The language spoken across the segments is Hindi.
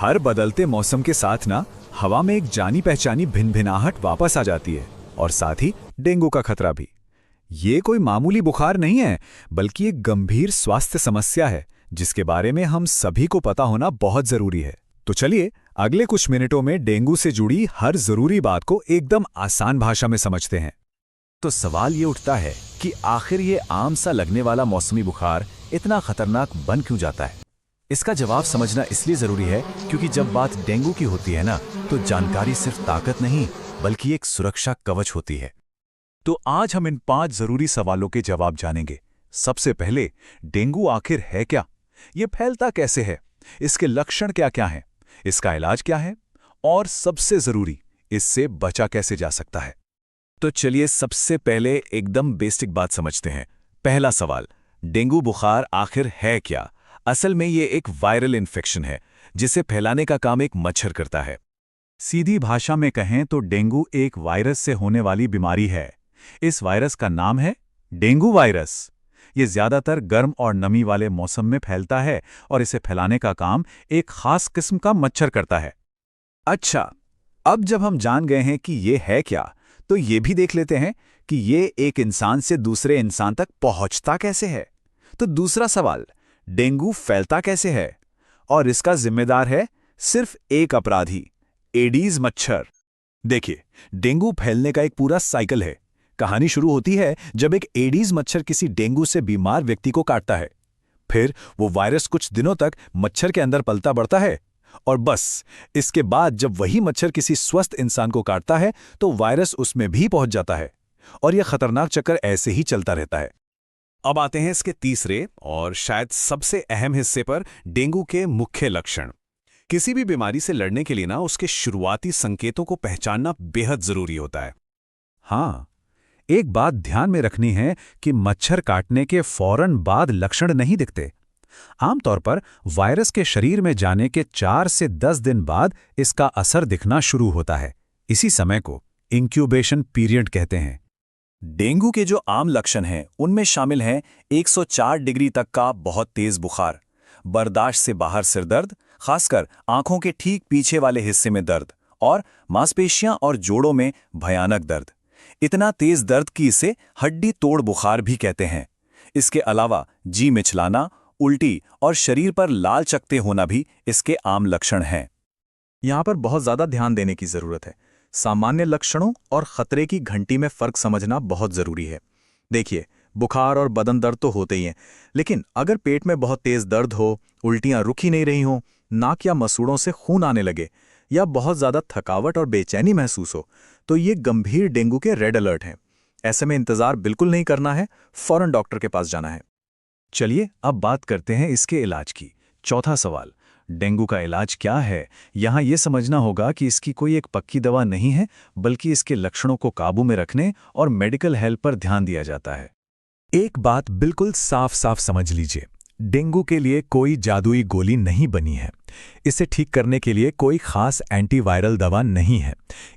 हर बदलते मौसम के साथ ना हवा में एक जानी पहचानी भिनभिनाहट वापस आ जाती है और साथ ही डेंगू का खतरा भी। ये कोई मामूली बुखार नहीं है, बल्कि एक गंभीर स्वास्थ्य समस्या है जिसके बारे में हम सभी को पता होना बहुत जरूरी है। तो चलिए अगले कुछ मिनटों में डेंगू से जुड़ी हर जरूरी बात को एकदम आसान भाषा में समझते हैं। तो सवाल ये उठता है कि आखिर ये आम सा लगने वाला मौसमी बुखार इतना खतरनाक बन क्यों जाता है। इसका जवाब समझना इसलिए जरूरी है क्योंकि जब बात डेंगू की होती है ना, तो जानकारी सिर्फ ताकत नहीं बल्कि एक सुरक्षा कवच होती है। तो आज हम इन 5 जरूरी सवालों के जवाब जानेंगे। सबसे पहले, डेंगू आखिर है क्या? ये फैलता कैसे है? इसके लक्षण क्या क्या हैं? इसका इलाज क्या है? और सबसे जरूरी, इससे बचा कैसे जा सकता है? तो चलिए सबसे पहले एकदम बेसिक बात समझते हैं। पहला सवाल, डेंगू बुखार आखिर है क्या? असल में ये एक वायरल इन्फेक्शन है जिसे फैलाने का काम एक मच्छर करता है। सीधी भाषा में कहें तो डेंगू एक वायरस से होने वाली बीमारी है। इस वायरस का नाम है डेंगू वायरस। ये ज्यादातर गर्म और नमी वाले मौसम में फैलता है और इसे फैलाने का काम एक खास किस्म का मच्छर करता है। अच्छा, अब जब हम जान गए हैं कि ये है क्या, तो ये भी देख लेते हैं कि ये एक इंसान से दूसरे इंसान तक पहुंचता कैसे है। तो दूसरा सवाल, डेंगू फैलता कैसे है? और इसका जिम्मेदार है सिर्फ एक अपराधी, एडीज मच्छर। देखिए, डेंगू फैलने का एक पूरा साइकिल है। कहानी शुरू होती है जब एक एडीज मच्छर किसी डेंगू से बीमार व्यक्ति को काटता है। फिर वो वायरस कुछ दिनों तक मच्छर के अंदर पलता बढ़ता है और बस इसके बाद जब वही मच्छर किसी स्वस्थ इंसान को काटता है तो वायरस उसमें भी पहुंच जाता है और यह खतरनाक चक्कर ऐसे ही चलता रहता है। अब आते हैं इसके तीसरे और शायद सबसे अहम हिस्से पर, डेंगू के मुख्य लक्षण। किसी भी बीमारी से लड़ने के लिए ना उसके शुरुआती संकेतों को पहचानना बेहद जरूरी होता है। हाँ, एक बात ध्यान में रखनी है कि मच्छर काटने के फौरन बाद लक्षण नहीं दिखते। आमतौर पर वायरस के शरीर में जाने के 4 से 10 दिन बाद इसका असर दिखना शुरू होता है। इसी समय को इंक्यूबेशन पीरियड कहते हैं। डेंगू के जो आम लक्षण हैं उनमें शामिल हैं 104 डिग्री तक का बहुत तेज बुखार, बर्दाश्त से बाहर सिरदर्द, खासकर आंखों के ठीक पीछे वाले हिस्से में दर्द और मांसपेशियां और जोड़ों में भयानक दर्द। इतना तेज दर्द कि इसे हड्डी तोड़ बुखार भी कहते हैं। इसके अलावा जी मिचलाना, उल्टी और शरीर पर लाल चकत्ते होना भी इसके आम लक्षण हैं। यहाँ पर बहुत ज़्यादा ध्यान देने की ज़रूरत है। सामान्य लक्षणों और खतरे की घंटी में फ़र्क समझना बहुत ज़रूरी है। देखिए, बुखार और बदन दर्द तो होते ही हैं, लेकिन अगर पेट में बहुत तेज़ दर्द हो, उल्टियाँ रुक ही नहीं रही हों, नाक या मसूड़ों से खून आने लगे या बहुत ज़्यादा थकावट और बेचैनी महसूस हो, तो ये गंभीर डेंगू के रेड अलर्ट हैं। ऐसे में इंतज़ार बिल्कुल नहीं करना है, फ़ौरन डॉक्टर के पास जाना है। चलिए अब बात करते हैं इसके इलाज की। चौथा सवाल, डेंगू का इलाज क्या है? यहाँ ये समझना होगा कि इसकी कोई एक पक्की दवा नहीं है, बल्कि इसके लक्षणों को काबू में रखने और मेडिकल हेल्प पर ध्यान दिया जाता है। एक बात बिल्कुल साफ साफ समझ लीजिए, डेंगू के लिए कोई जादुई गोली नहीं बनी है। इसे ठीक करने के लिए कोई खास एंटीवायरल दवा नहीं है।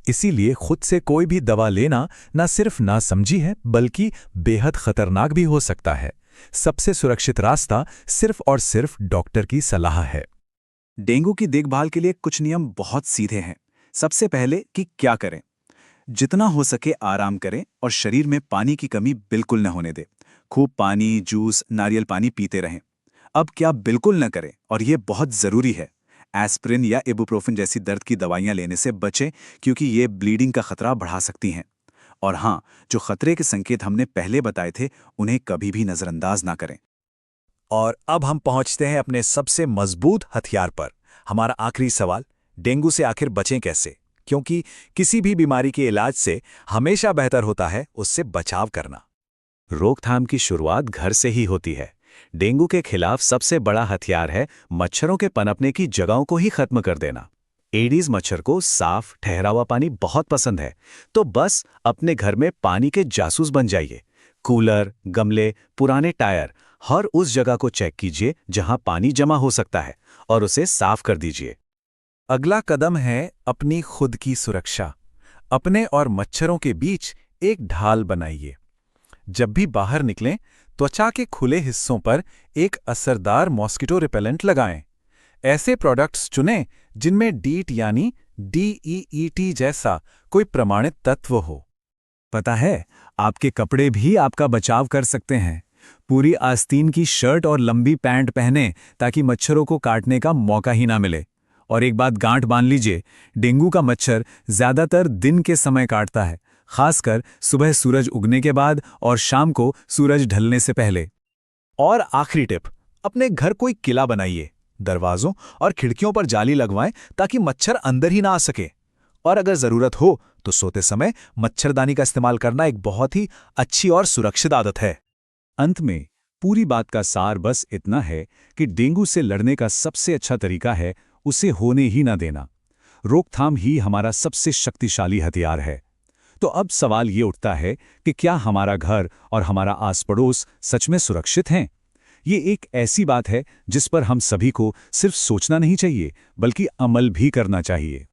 इसीलिए खुद से कोई भी दवा लेना न सिर्फ नासमझी है, बल्कि बेहद खतरनाक भी हो सकता है। सबसे सुरक्षित रास्ता सिर्फ और सिर्फ डॉक्टर की सलाह है। डेंगू की देखभाल के लिए कुछ नियम बहुत सीधे हैं। सबसे पहले कि क्या करें? जितना हो सके आराम करें और शरीर में पानी की कमी बिल्कुल न होने दें। खूब पानी, जूस, नारियल पानी पीते रहें। अब क्या बिल्कुल न करें, और ये बहुत ज़रूरी है, एस्प्रिन या इबुप्रोफेन जैसी दर्द की दवाइयाँ लेने से बचें क्योंकि ये ब्लीडिंग का खतरा बढ़ा सकती हैं। और हाँ, जो खतरे के संकेत हमने पहले बताए थे उन्हें कभी भी नज़रअंदाज ना करें। और अब हम पहुंचते हैं अपने सबसे मजबूत हथियार पर, हमारा आखिरी सवाल, डेंगू से आखिर बचें कैसे? क्योंकि किसी भी बीमारी के इलाज से हमेशा बेहतर होता है उससे बचाव करना। रोकथाम की शुरुआत घर से ही होती है। डेंगू के खिलाफ सबसे बड़ा हथियार है मच्छरों के पनपने की जगहों को ही खत्म कर देना। एडीज मच्छर को साफ ठहरा हुआ पानी बहुत पसंद है, तो बस अपने घर में पानी के जासूस बन जाइए। कूलर, गमले, पुराने टायर, हर उस जगह को चेक कीजिए जहां पानी जमा हो सकता है और उसे साफ कर दीजिए। अगला कदम है अपनी खुद की सुरक्षा। अपने और मच्छरों के बीच एक ढाल बनाइए। जब भी बाहर निकलें, त्वचा के खुले हिस्सों पर एक असरदार मॉस्किटो रिपेलेंट लगाएं। ऐसे प्रोडक्ट्स चुनें जिनमें डीट यानी DEET जैसा कोई प्रमाणित तत्व हो। पता है, आपके कपड़े भी आपका बचाव कर सकते हैं। पूरी आस्तीन की शर्ट और लंबी पैंट पहने ताकि मच्छरों को काटने का मौका ही ना मिले। और एक बात गांठ बांध लीजिए, डेंगू का मच्छर ज्यादातर दिन के समय काटता है, खासकर सुबह सूरज उगने के बाद और शाम को सूरज ढलने से पहले। और आखिरी टिप, अपने घर कोई किला बनाइए। दरवाजों और खिड़कियों पर जाली लगवाएं ताकि मच्छर अंदर ही ना आ सके। और अगर जरूरत हो तो सोते समय मच्छरदानी का इस्तेमाल करना एक बहुत ही अच्छी और सुरक्षित आदत है। अंत में पूरी बात का सार बस इतना है कि डेंगू से लड़ने का सबसे अच्छा तरीका है उसे होने ही ना देना। रोकथाम ही हमारा सबसे शक्तिशाली हथियार है। तो अब सवाल ये उठता है कि क्या हमारा घर और हमारा आस पड़ोस सच में सुरक्षित हैं? ये एक ऐसी बात है जिस पर हम सभी को सिर्फ सोचना नहीं चाहिए, बल्कि अमल भी करना चाहिए।